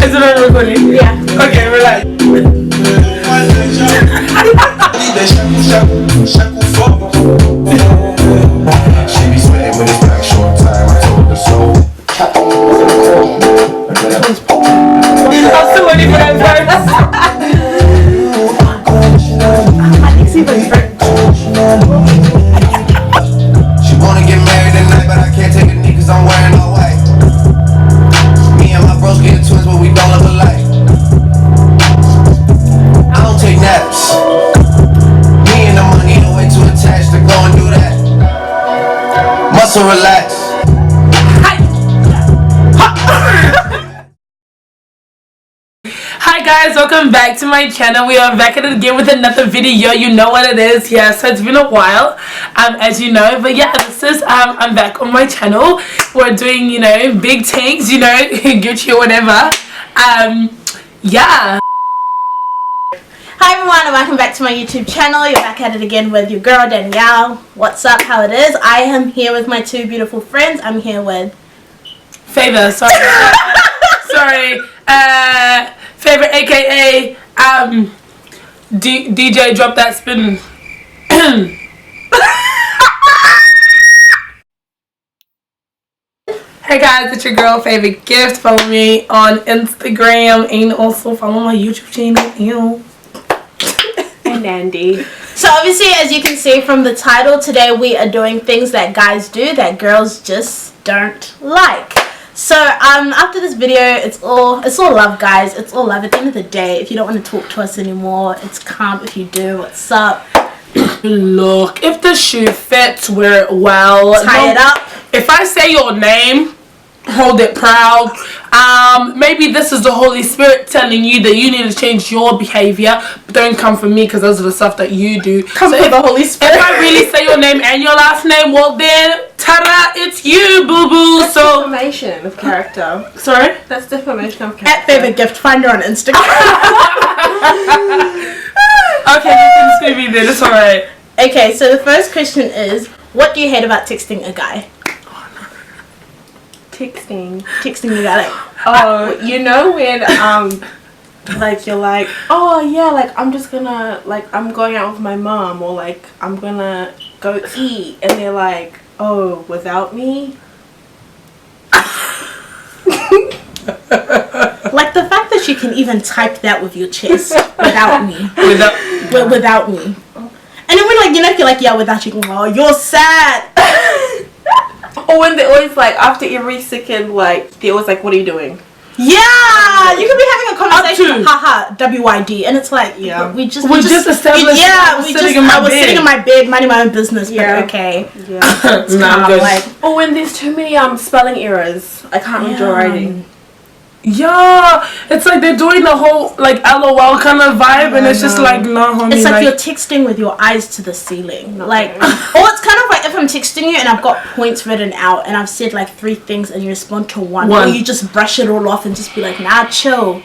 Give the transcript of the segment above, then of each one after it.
Is it on recording? Yeah. Okay, relax. She be sweating when it's back short time. I told her so. I'm still waiting for that verse. She wanna get married tonight, but I can't take a knee cause I'm wearing all white. Me and my bros get twins, but we don't look alike. I don't take naps. Me and the money ain't way too attached to go and do that. Muscle relax. Hi guys, welcome back to my channel. We are back at it again with another video. You know what it is. Yeah, so it's been a while, as you know, but yeah, this is I'm back on my channel. We're doing, you know, big tanks, you know, Gucci or whatever. Yeah. Hi everyone and welcome back to my YouTube channel. You're back at it again with your girl Danielle. What's up? How it is? I am here with my two beautiful friends. I'm here with Favour, sorry. Sorry. Favour, aka DJ drop that spin. Hey guys, it's your girl Favour Gift. Follow me on Instagram and also follow my YouTube channel. And Nandi. So obviously, as you can see from the title, today we are doing things that guys do that girls just don't like. So after this video, it's all love, guys. It's all love. At the end of the day, if you don't want to talk to us anymore, it's calm. If you do, what's up? Look, if the shoe fits, wear it well. Tie it up. If I say your name, hold it proud. Maybe this is the Holy Spirit telling you that you need to change your behavior, but don't come for me because those are the stuff that you do. Come for the Holy Spirit. If I really say your name and your last name, well then, ta-da, it's you, boo-boo. That's defamation of character. Sorry? That's defamation of character. At Favour Gift, find her on Instagram. Okay, you can see me then, it's alright. Okay, so the first question is, what do you hate about texting a guy? Texting. Texting a guy, like, Oh, you know when like you're like, oh yeah, like I'm just gonna, like I'm going out with my mom, or like I'm gonna go eat, and they're like, oh, without me? like the fact that you can even type that with your chest without me. Without me. And then when, like, you know, if you're like, yeah, without you, oh, you're sad. Or when they're always like, after every second, like they're always like, what are you doing? Yeah, you could be having a conversation, haha, WYD, and it's like, yeah, we just established. Yeah, I was sitting in my bed, minding my own business. Yeah, but okay. Yeah. Nah, I'm like, or when there's too many spelling errors, I can't read your writing. Yeah, it's like they're doing the whole like LOL kind of vibe, and it's just like, no, homie. It's like you're texting with your eyes to the ceiling, like, or it's kind of like if I'm texting you and I've got points written out and I've said like 3 things and you respond to one, or you just brush it all off and just be like, nah, chill.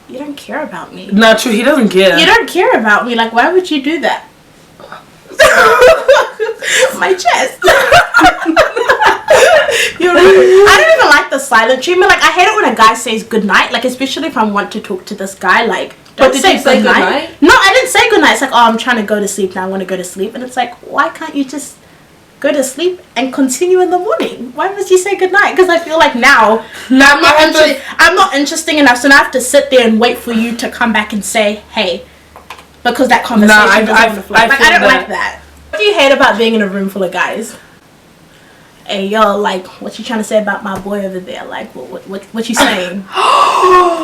You don't care about me. Not true. He doesn't care. You don't care about me. Like, why would you do that? My chest. You know, I don't even like the silent treatment. Like, I hate it when a guy says goodnight. Like, especially if I want to talk to this guy. Like, don't say goodnight. No, I didn't say goodnight. It's like, oh, I'm trying to go to sleep now. I want to go to sleep. And it's like, why can't you just go to sleep and continue in the morning? Why must you say goodnight? Because I feel like now I'm not interesting enough. So now I have to sit there and wait for you to come back and say, hey. Because that conversation doesn't want to flow. Like, I don't like that. What do you hate about being in a room full of guys? Hey, yo, like, what you trying to say about my boy over there? Like, what you saying?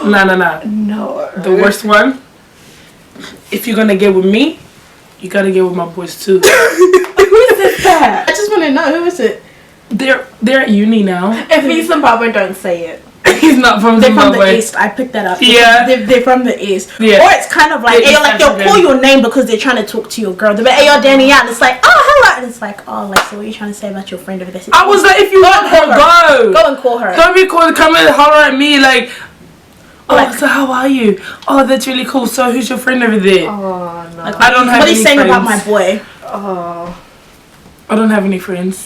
No. The worst one, if you're gonna get with me, you gotta get with my boys too. Who is that? I just want to know, who is it? They're at uni now. If he's Zimbabwean, don't say it. He's not from Zimbabwe. They're from the east. I picked that up. Yeah. They're from the east. Yeah. Or it's kind of like, they'll call your name because they're trying to talk to your girl. They'll be, hey, yo, Danielle. And it's like, oh, hello. And it's like, oh, like, so what are you trying to say about your friend over there? I was like, if you want her, go. Go and call her. Don't be called, come and holler at me like, oh, like, so how are you? Oh, that's really cool. So who's your friend over there? Oh, no. Like, I don't have What are you saying friends. about my boy? Oh. I don't have any friends.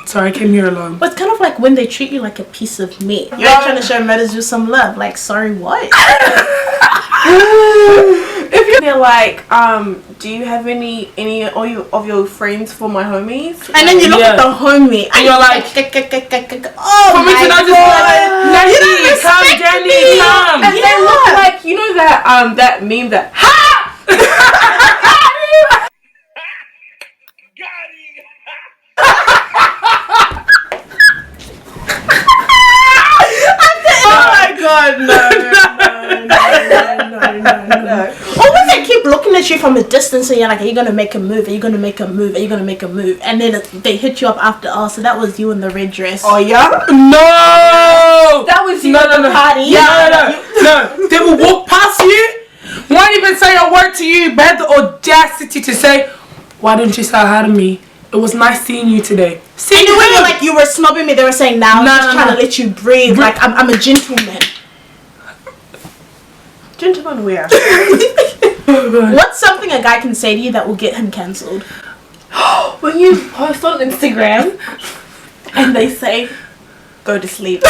Sorry, I came here alone. But it's kind of like when they treat you like a piece of meat. You're trying to show mothers you some love. Like, sorry, what? If you're like, do you have any of your friends for my homies? And then you look at the homie and you're like, oh for me to not just like, Nandi, come, Danny, come. And they look like, you know that meme that, ha! oh my god, no. Or when they keep looking at you from a distance and you're like, are you gonna make a move? Are you gonna make a move? Are you gonna make a move? And then they hit you up after, oh, so that was you in the red dress. Oh yeah? No! That was you at the party. Yeah, no. They will walk past you, won't even say a word to you, but had the audacity to say, why didn't you say hi to me? It was nice seeing you today. See, and when you're like, you were snobbing me, they were saying, now I'm just trying to let you breathe. Like, I'm a gentleman. Gentleman where? What's something a guy can say to you that will get him cancelled? When you post on Instagram and they say, go to sleep.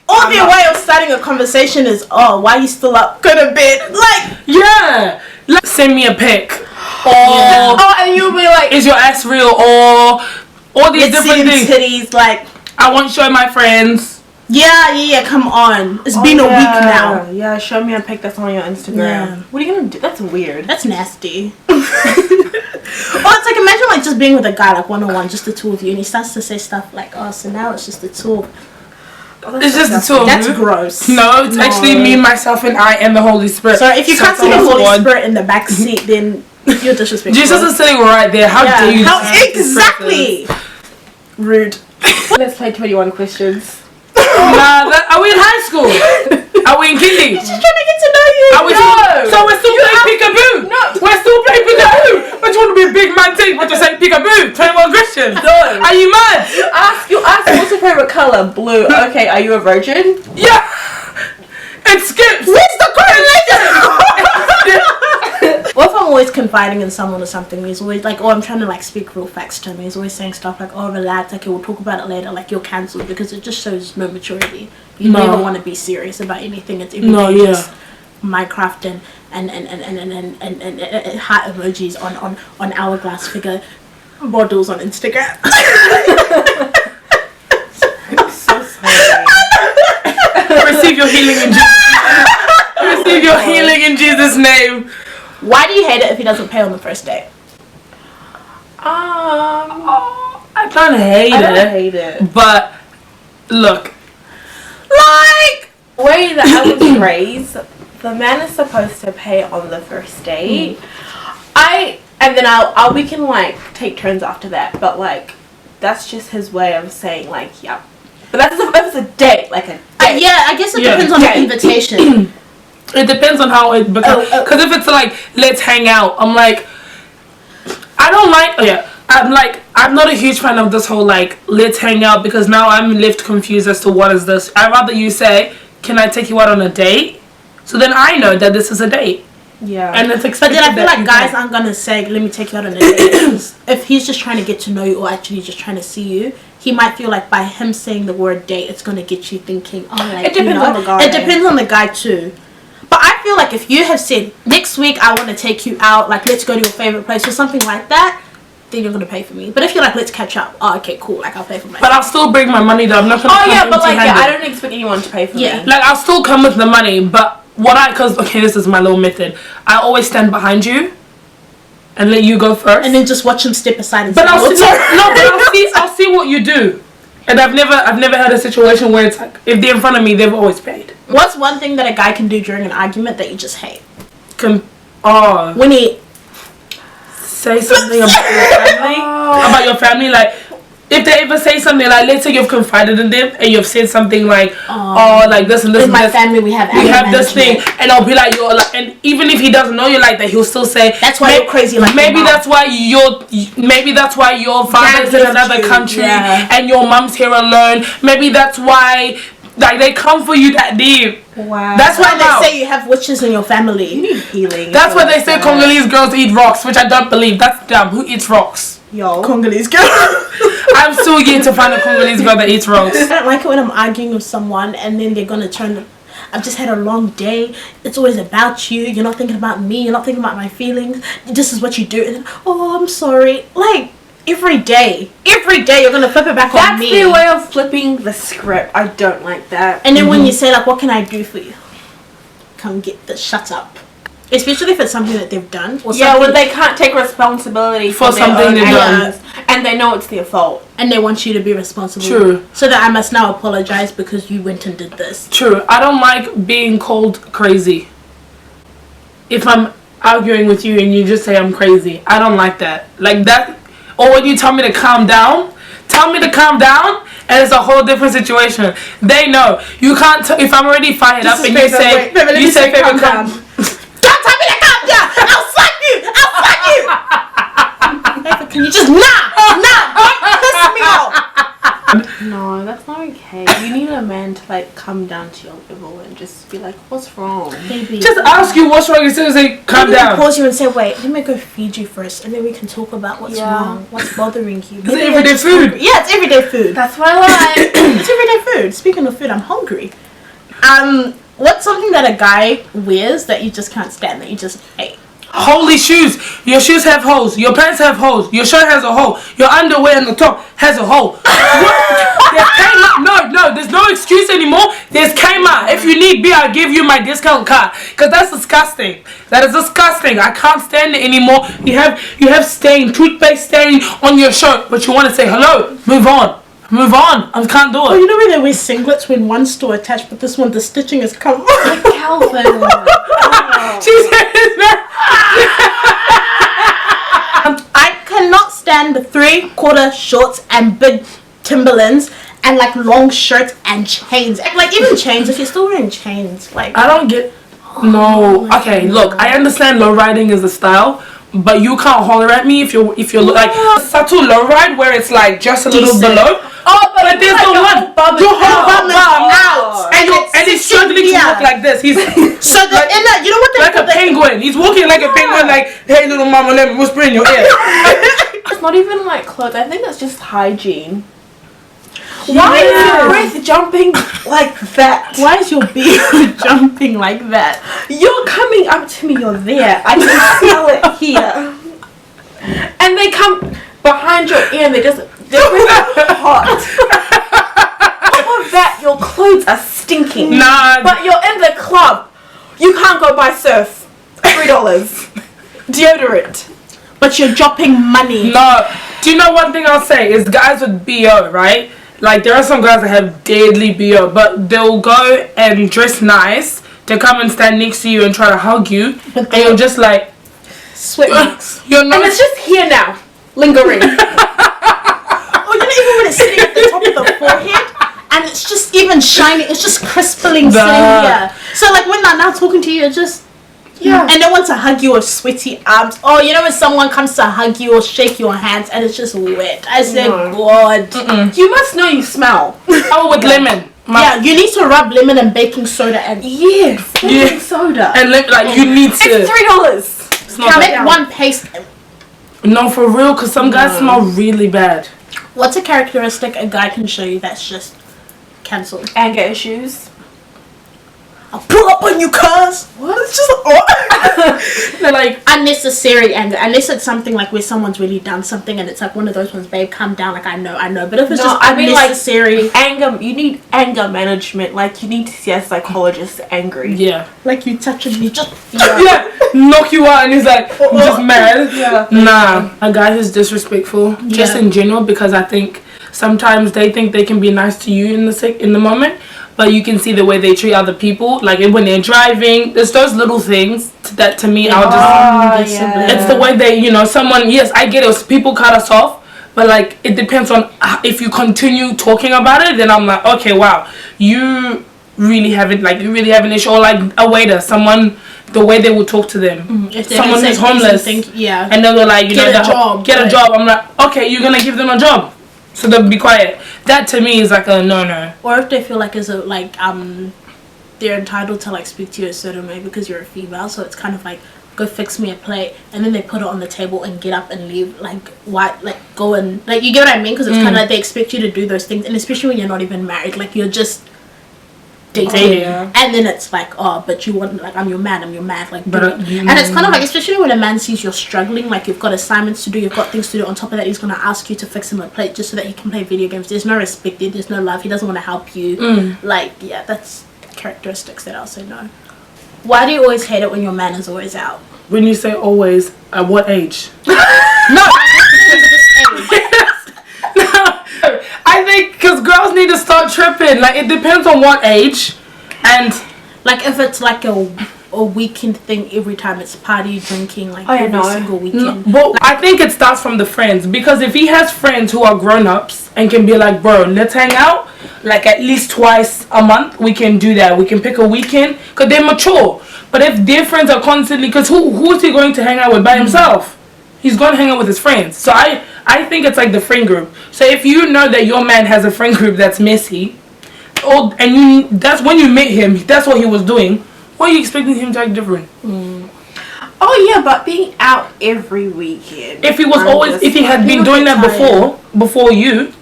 Or their way of starting a conversation is, oh, why are you still up? Go to bed. Like, yeah. Like, send me a pic. Or and you'll be like, is your ass real? Or all these different things. Titties, like, I won't show my friends. Yeah, come on. It's been a week now. Yeah, show me a pic that's on your Instagram. Yeah. What are you gonna do? That's weird. That's nasty. Or it's like, imagine like just being with a guy like one-on-one, just the two of you, and he starts to say stuff like, oh, so now it's just the two of It's just the two of That's you. gross. No, it's actually me, myself, and I, and the Holy Spirit. So if you can't see the Holy Spirit in the back seat, then you're disrespectful. Jesus is sitting right there. How dare you? How exactly? Rude. Let's play 21 questions. Nah, are we in high school? Are we in kindy? Just trying to get to know you. So we're still playing peekaboo. No. We're still playing peekaboo. But you want to be a big man thing, but you're saying peekaboo. 21 questions. No. Are you mad? You ask what's your favorite color? Blue. Okay, are you a virgin? Yeah. It skips. Where's the correlation? What if I'm always confiding in someone or something? He's always like, oh, I'm trying to like speak real facts to him. He's always saying stuff like, oh, relax, okay, we'll talk about it later. Like, you're cancelled, because it just shows no maturity. You never want to be serious about anything. It's everything just Minecraft and heart emojis on hourglass figure models on Instagram. I'm so sorry. Receive your healing in Jesus' name. Receive your healing in Jesus' name. Why do you hate it if he doesn't pay on the first date? I don't hate it. But look, like, the way that I was raised, the man is supposed to pay on the first date. And then we can like take turns after that. But like, that's just his way of saying like, yeah. But that's a date, like a date. Yeah, I guess it depends on the invitation. It depends on how it becomes. Because if it's like, let's hang out, I'm like, I don't like, I'm not a huge fan of this whole like, let's hang out, because now I'm left confused as to what is this. I'd rather you say, can I take you out on a date? So then I know that this is a date. Yeah. And it's expected. But then I feel like guys aren't going to say, let me take you out on a date. If he's just trying to get to know you, or actually just trying to see you, he might feel like by him saying the word date, it's going to get you thinking, oh, like, it depends on the guy. It depends on the guy too. But I feel like if you have said, next week I want to take you out, like, let's go to your favorite place or something like that, then you're going to pay for me. But if you're like, let's catch up, oh, okay, cool, like, I'll pay for myself. But I'll still bring my money though. I'm not going to come but like, empty-handed. I don't expect anyone to pay for me. Like, I'll still come with the money, but okay, this is my little method. I always stand behind you and let you go first. And then just watch him step aside and but I'll see what you do. And I've never had a situation where it's like, if they're in front of me, they've always paid. What's one thing that a guy can do during an argument that you just hate? When he say something about your family, like, if they ever say something like, let's say you've confided in them and you've said something like, like this and this in and my this, family we have this thing, and I'll be like, you're like, and even if he doesn't know you like that, he'll still say, that's why you're crazy. Like, maybe that's why your father's in another country and your mom's here alone. Maybe that's why, like, they come for you that deep. Wow. That's why they say you have witches in your family. You need healing. That's why they say Congolese girls eat rocks, which I don't believe. That's dumb. Who eats rocks? Yo. Congolese girl. I'm still yet to find a Congolese girl that eats rocks. I don't like it when I'm arguing with someone and then they're gonna turn. I've just had a long day. It's always about you. You're not thinking about me. You're not thinking about my feelings. This is what you do. And then, oh, I'm sorry. Like every day you're gonna flip it back on me. That's their way of flipping the script. I don't like that. And then when you say like, what can I do for you? Come get the shut up. Especially if it's something that they've done. Or yeah, when they can't take responsibility for something they've done. And they know it's their fault. And they want you to be responsible. True. So that I must now apologize because you went and did this. True. I don't like being called crazy. If I'm arguing with you and you just say I'm crazy, I don't like that. Like that. Or when you tell me to calm down, and it's a whole different situation. They know. You can't, if I'm already fired up and you say, Favour, calm down. Don't tell me to calm down. I'll slap you. Favour, can you just, don't piss me off. No, that's not okay. You need a man to like come down to your level and just be like, what's wrong? Baby. Just ask you what's wrong instead of say, calm down. Pause you and say, wait, let me go feed you first and then we can talk about what's wrong, what's bothering you. Is it everyday food? Yeah, it's everyday food. That's what I like. It's everyday food. Speaking of food, I'm hungry. What's something that a guy wears that you just can't stand, that you just hate? Holy shoes. Your shoes have holes. Your pants have holes. Your shirt has a hole. Your underwear in the top has a hole. There's Kmart. No, there's no excuse anymore. There's Kmart. If you need beer, I'll give you my discount card. Because that's disgusting. That is disgusting. I can't stand it anymore. You have stain, toothpaste stain on your shirt, but you want to say hello. Move on. I can't do it. Oh, you know when they wear singlets when one store attached, but this one the stitching is come. Calvin. Oh. She said it's not. I cannot stand the 3/4 shorts and big Timberlands and like long shirts and chains. Like even chains, if you're still wearing chains, like I don't get. No. Okay, look, I understand low riding is a style, but you can't holler at me if you're like subtle low ride where it's like just a little below. Oh, but there's like no one. Your whole bum is out, and he's struggling to walk like this. He's so the like, inner, you know what? Like a penguin. He's walking like a penguin. Like, hey, little mama, let me whisper in your ear. It's not even like clothes. I think that's just hygiene. Why is your breath jumping like that? Why is your beard jumping like that? You're coming up to me. You're there. I can smell it here. And they come behind your ear and they're really hot. On top of that, your clothes are stinking. Nah. But you're in the club. You can't go buy surf. $3. Deodorant. But you're dropping money. No. Do you know one thing I'll say is guys with BO, right? Like there are some guys that have deadly BO, but they'll go and dress nice to come and stand next to you and try to hug you, and you're just like sweat marks. You're not. And it's just here now, lingering. Oh, you know, even when it's sitting at the top of the forehead, and it's just even shining, it's just crispling sitting here. So like when they're now talking to you, it's just and they want to hug you with sweaty arms. Oh, you know when someone comes to hug you or shake your hands and it's just wet. I said, God. You must know you smell. Oh, with lemon. You need to rub lemon and baking soda and baking soda. And like you need to. It's $3. It's not make one paste. No, for real, because some guys smell really bad. What's a characteristic a guy can show you that's just cancelled? Anger issues. I'll pull up on you, cuz. What? It's just They're like unnecessary anger. Unless it's something like where someone's really done something and it's like one of those ones, babe, calm down. Like I know. But if it's just unnecessary, like anger, you need anger management. Like you need to see a psychologist angry. Yeah. Like you touching me, just knock you out, and he's like just mad. Yeah. Nah, a guy who's disrespectful, just in general, because I think sometimes they think they can be nice to you in the moment. But you can see the way they treat other people, like when they're driving. There's those little things that to me, I'll just. It's the way they, someone. Yes, I get it. People cut us off, but like it depends on if you continue talking about it. Then I'm like, okay, wow, you really have it. Like you really have an issue, or like a waiter, someone. The way they would talk to them. If someone who's homeless, and they were like, get a job. I'm like, okay, you're gonna give them a job. So they'll be quiet. That to me is like a no. Or if they feel like they're entitled to like speak to you a certain way because you're a female. So it's kind of like, go fix me a plate, and then they put it on the table and get up and leave. Like, why? Like, go and like, you get what I mean? Because it's kind of like they expect you to do those things, and especially when you're not even married, like you're just dating, and then it's like, oh, but you want, like, I'm your man, like, but and it's kind of like, especially when a man sees you're struggling, like you've got assignments to do, you've got things to do. On top of that, he's gonna ask you to fix him a plate just so that he can play video games. There's no respect there, there's no love. He doesn't want to help you. Like, yeah, that's characteristics that I'll say no. Why do you always hate it when your man is always out? When you say always, at what age? No, I think because girls need to start tripping. Like, it depends on what age, and like if it's like a weekend thing every time it's party drinking, like every single weekend. Well, I think it starts from the friends, because if he has friends who are grown-ups and can be like, bro, let's hang out like at least twice a month, we can do that. We can pick a weekend because they're mature. But if their friends are constantly, because who is he going to hang out with by himself? He's going to hang out with his friends. So I think it's like the friend group. So if you know that your man has a friend group that's messy, and that's when you met him, that's what he was doing, why are you expecting him to act different? Oh yeah, but being out every weekend. If he was if he had been doing that before you.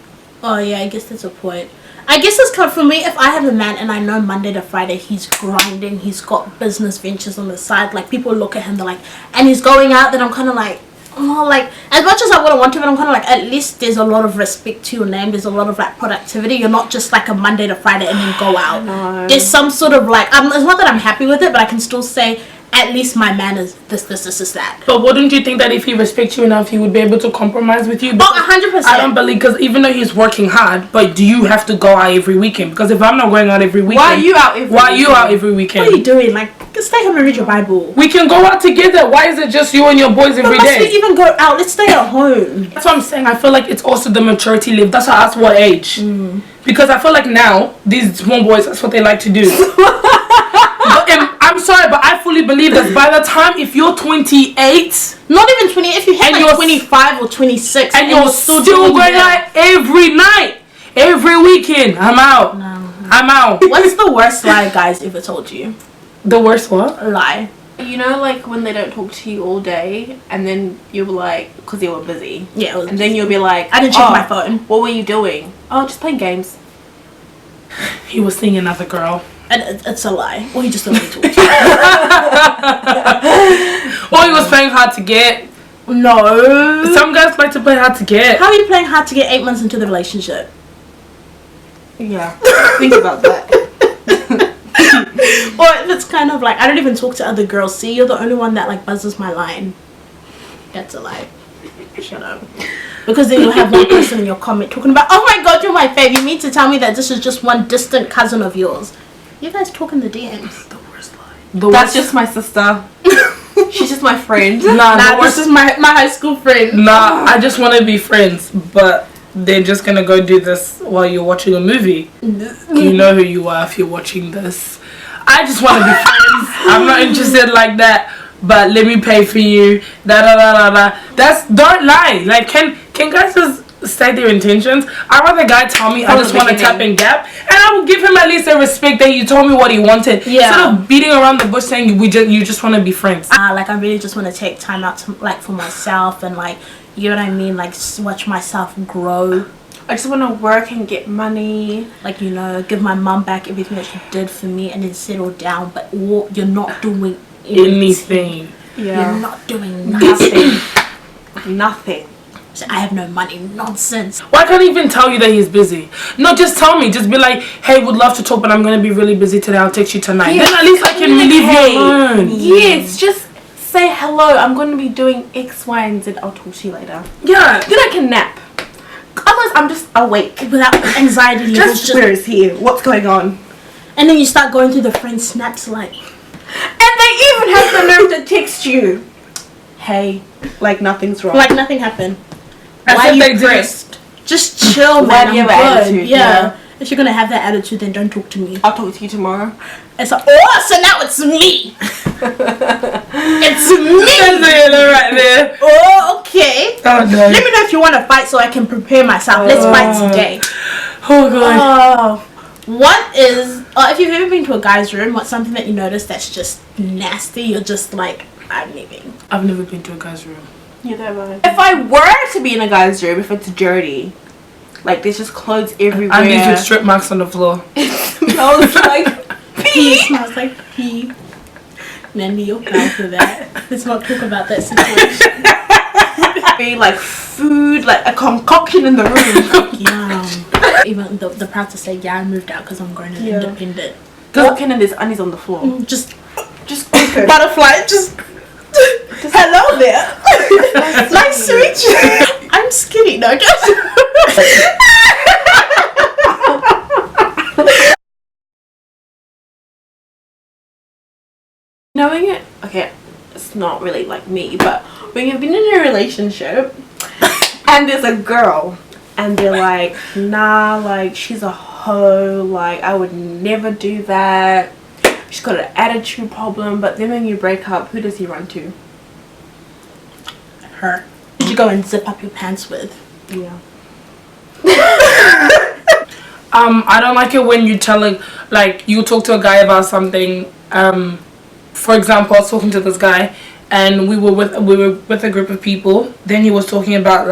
Oh yeah, I guess that's a point. I guess it's kind of, for me, if I have a man and I know Monday to Friday he's grinding, he's got business ventures on the side, like people look at him, they're like, and he's going out, then I'm kind of like, oh, like, as much as I wouldn't want to, but I'm kind of like, at least there's a lot of respect to your name, there's a lot of like productivity. You're not just like a Monday to Friday and then go out. No. There's some sort of like, it's not that I'm happy with it, but I can still say, at least my man is this, that. But wouldn't you think that if he respects you enough, he would be able to compromise with you? Oh, 100%. I don't believe, because even though he's working hard, but do you have to go out every weekend? Because if I'm not going out every weekend, why are you out every weekend? What are you doing? Like, stay home and read your Bible. We can go out together. Why is it just you and your boys every day? Let's even go out. Let's stay at home. That's what I'm saying. I feel like it's also the maturity level. That's why I asked what age. Because I feel like now, these small boys, that's what they like to do. I'm sorry, but I fully believe that by the time, if you're 28, not even 20, if you hit like 25 or 26, and you're still going out every night, every weekend, I'm out. No. I'm out. What's the worst lie guys ever told you? The worst what? Lie. You know, like when they don't talk to you all day, and then you're like, because you were busy. Yeah. And then you'll be like, I didn't check my phone. What were you doing? Oh, just playing games. He was seeing another girl. And it's a lie. Or he just don't want to talk to you. Or he was playing hard to get. No. Some guys like to play hard to get. How are you playing hard to get 8 months into the relationship? Yeah. Think about that. Or if it's kind of like, I don't even talk to other girls. See, you're the only one that like buzzes my line. That's a lie. Shut up. Because then you'll have one person in your comment talking about, oh my god, you're my fave. You mean to tell me that this is just one distant cousin of yours? You guys talk in the DMs. The worst lie. That's just my sister. She's just my friend. Nah, this is my high school friend. Nah, I just want to be friends, but they're just gonna go do this while you're watching a movie. You know who you are if you're watching this. I just want to be friends. I'm not interested like that. But let me pay for you. Don't lie. Like, can guys just state their intentions? I'd rather guy tell me I just want to tap and gap, and I will give him at least a respect that you told me what he wanted. Yeah. Instead of beating around the bush saying you just want to be friends. Like, I really just want to take time out to, like, for myself, and like, you know what I mean, like watch myself grow. I just want to work and get money, like, you know, give my mum back everything that she did for me, and then settle down. But you're not doing anything. Yeah. You're not doing nothing. Nothing. So I have no money. Nonsense. Why can't he even tell you that he's busy? No, just tell me. Just be like, hey, would love to talk, but I'm going to be really busy today. I'll text you tonight. Yes. Then at least I can leave you alone. Yes, just say hello. I'm going to be doing X, Y, and Z. I'll talk to you later. Yeah. Then I can nap. Otherwise, I'm just awake. Without anxiety levels. Just where is he? What's going on? And then you start going through the friend snaps like... And they even have the nerve to text you. Hey, like nothing's wrong. Like nothing happened. Why are you pressed? Just chill, man. Why do you have an attitude? Yeah. If you're gonna have that attitude, then don't talk to me. I'll talk to you tomorrow. It's like, oh, so now it's me. It's me. Right there. Oh, okay. Oh, no. Let me know if you want to fight so I can prepare myself. Let's fight today. Oh god. What is Or if you've ever been to a guy's room, what's something that you notice that's just nasty? You're just like, I'm leaving. I've never been to a guy's room. Yeah, if I were to be in a guy's room, if it's dirty, like there's just clothes everywhere. And these with strip marks on the floor. It smells like pee. It smells like pee. Nandi, you're proud for that. Let's not talk about that situation. Be like food, like a concoction in the room. Yum. Even the proud to say, yeah, I moved out because I'm grown and independent. Walking and there's undies on the floor. Just butterfly, just hello there. nice to meet you. I'm skinny, no, just. Knowing it, okay, it's not really like me, but when you've been in a relationship and there's a girl and they're like, nah, like she's a hoe, like I would never do that, she's got an attitude problem, but then when you break up, who does he run to? Her. Did you go and zip up your pants with? Yeah. I don't like it when you you talk to a guy about something. For example, I was talking to this guy and we were with a group of people. Then he was talking about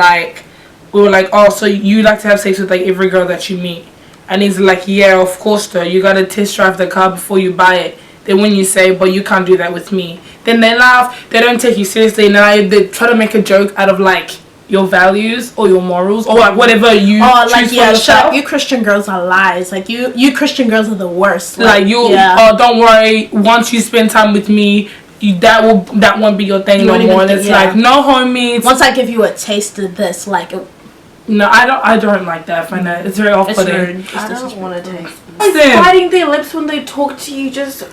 we were like, oh, so you like to have sex with like every girl that you meet? And he's like, yeah, of course though, you gotta test drive the car before you buy it. Then when you say, but you can't do that with me, then they laugh, they don't take you seriously, and they try to make a joke out of your values or your morals or whatever you choose for yourself. Shut up, you Christian girls are lies. You Christian girls are the worst. Oh, don't worry, once you spend time with me, that won't be your thing no more. And it's no, homie. Once I give you a taste of this, no, I don't like that. I find that it's very off-putting. I don't want to taste. Biting their lips when they talk to you, just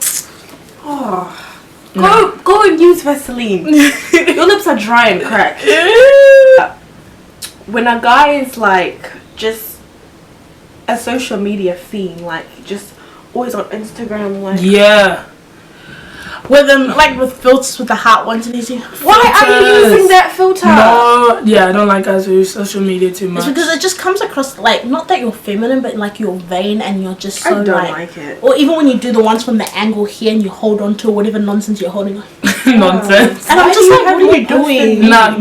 go and use Vaseline. Your lips are dry and cracked. When a guy is just a social media fiend, just always on Instagram, with them with filters with the hot ones and easy. Why are you using that filter? No, I don't like guys who use social media too much. It's because it just comes across not that you're feminine, but you're vain and you're just so I don't like it. Or even when you do the ones from the angle here and you hold on to whatever nonsense you're holding on. Nonsense. And I'm just what are you doing? No.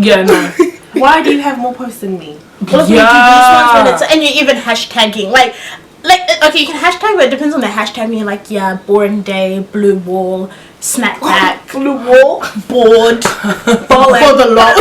Why do you have more posts than me? Well, you do these ones and you're even hashtagging okay, you can hashtag, but it depends on the hashtag. You're boring day, blue wall, snapback, blue wall, bored, for the long.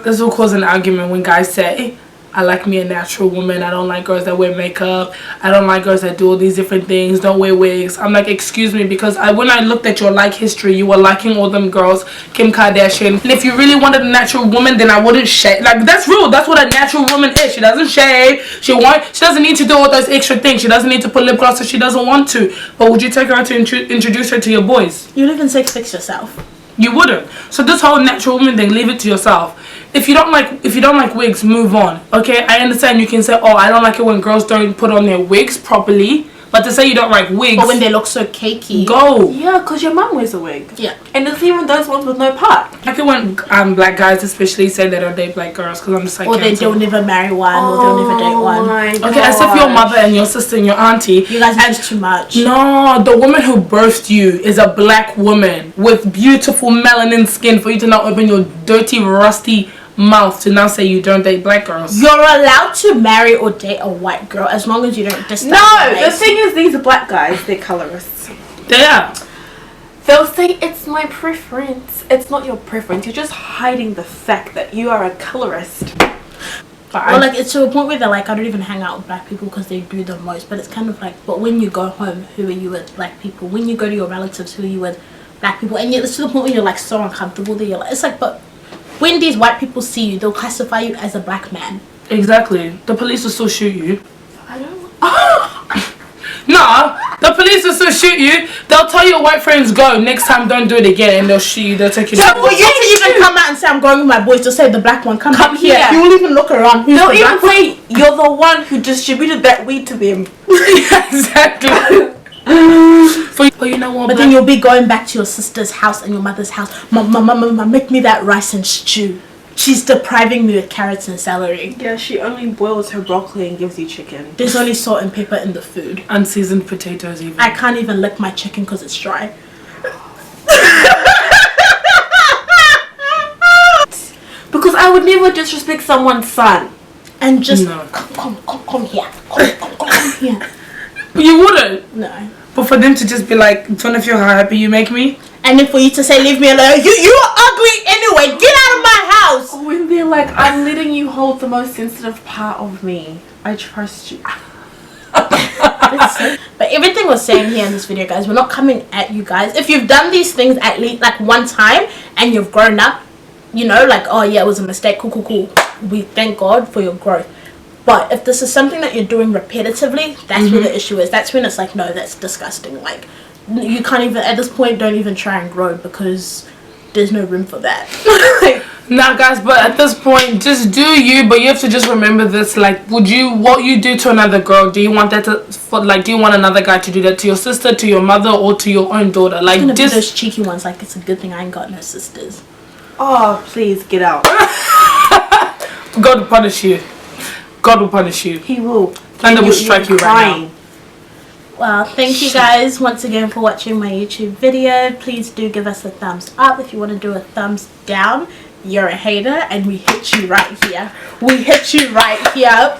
This will cause an argument when guys say, I like me a natural woman. I don't like girls that wear makeup. I don't like girls that do all these different things. Don't wear wigs. I'm like, excuse me, because when I looked at your history, you were liking all them girls, Kim Kardashian. And if you really wanted a natural woman, then I wouldn't shave. That's real. That's what a natural woman is. She doesn't shave. She doesn't need to do all those extra things. She doesn't need to put lip gloss if she doesn't want to. But would you take her out to introduce her to your boys? You live in sex fix yourself. You wouldn't. So this whole natural woman thing, leave it to yourself. If you don't like wigs, move on. Okay, I understand you can say, oh, I don't like it when girls don't put on their wigs properly. But to say you don't like wigs, or when they look so cakey, go. Yeah, because your mum wears a wig. Yeah, and it's even those ones with no part. I can when black guys especially say they don't date black girls because I'm just or they'll never marry one, or they'll never date one. Okay, as if your mother and your sister and your auntie. You guys are just too much. No, the woman who birthed you is a black woman with beautiful melanin skin for you to not open your dirty, rusty mouth to now say you don't date black girls. You're allowed to marry or date a white girl as long as you don't disturb. No, the thing is, these are black guys. They're colorists. They are. They'll say it's my preference. It's not your preference. You're just hiding the fact that you are a colorist. Well, it's to a point where they're like, I don't even hang out with black people because they do the most. But it's kind of but when you go home, who are you with? Black people. When you go to your relatives, who are you with? Black people. And yet it's to the point where you're so uncomfortable that you're it's but when these white people see you, they'll classify you as a black man. Exactly. The police will still shoot you. I don't. No, the police will still shoot you. They'll tell your white friends go. Next time, don't do it again, and they'll shoot you. They'll take you. So for you to even come out and say I'm going with my boys, to say the black one, come here. You will even look around. They'll even say you're the one who distributed that weed to them. Exactly. But you know what? But then you'll be going back to your sister's house and your mother's house. Mama, make me that rice and stew. She's depriving me with carrots and celery. Yeah, she only boils her broccoli and gives you chicken. There's only salt and pepper in the food. Unseasoned potatoes even. I can't even lick my chicken because it's dry. Because I would never disrespect someone's son. And just No. come here. Come here. You wouldn't. No. But for them to just be like, don't you feel how happy you make me? And then for you to say, leave me alone. You are ugly anyway. Get out of my house. When they're like, I'm letting you hold the most sensitive part of me. I trust you. But everything we're saying here in this video, guys, we're not coming at you guys. If you've done these things at least like one time and you've grown up, you know, like, oh yeah, it was a mistake, cool. We thank God for your growth. But if this is something that you're doing repetitively, that's where the issue is. That's when it's like, no, that's disgusting. Like, you can't even, at this point, don't even try and grow because there's no room for that. Nah, guys, but at this point, just do you. But you have to just remember this. Like, what you do to another girl, do you want that do you want another guy to do that to your sister, to your mother, or to your own daughter? Like, It's just those cheeky ones. Like, it's a good thing I ain't got no sisters. Oh, please get out. God will punish you. God will punish you. He will. Thunder will strike you right now. Well, thank you guys once again for watching my YouTube video. Please do give us a thumbs up. If you want to do a thumbs down, you're a hater, and we hit you right here. We hit you right here.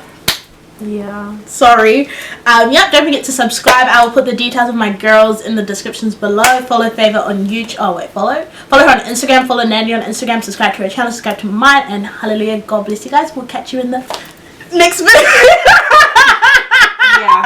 Yeah. Sorry. Yep, don't forget to subscribe. I will put the details of my girls in the descriptions below. Follow Favour on YouTube. Oh wait, follow her on Instagram. Follow Nandi on Instagram. Subscribe to her channel. Subscribe to mine. And hallelujah, God bless you guys. We'll catch you in the next video. Yeah.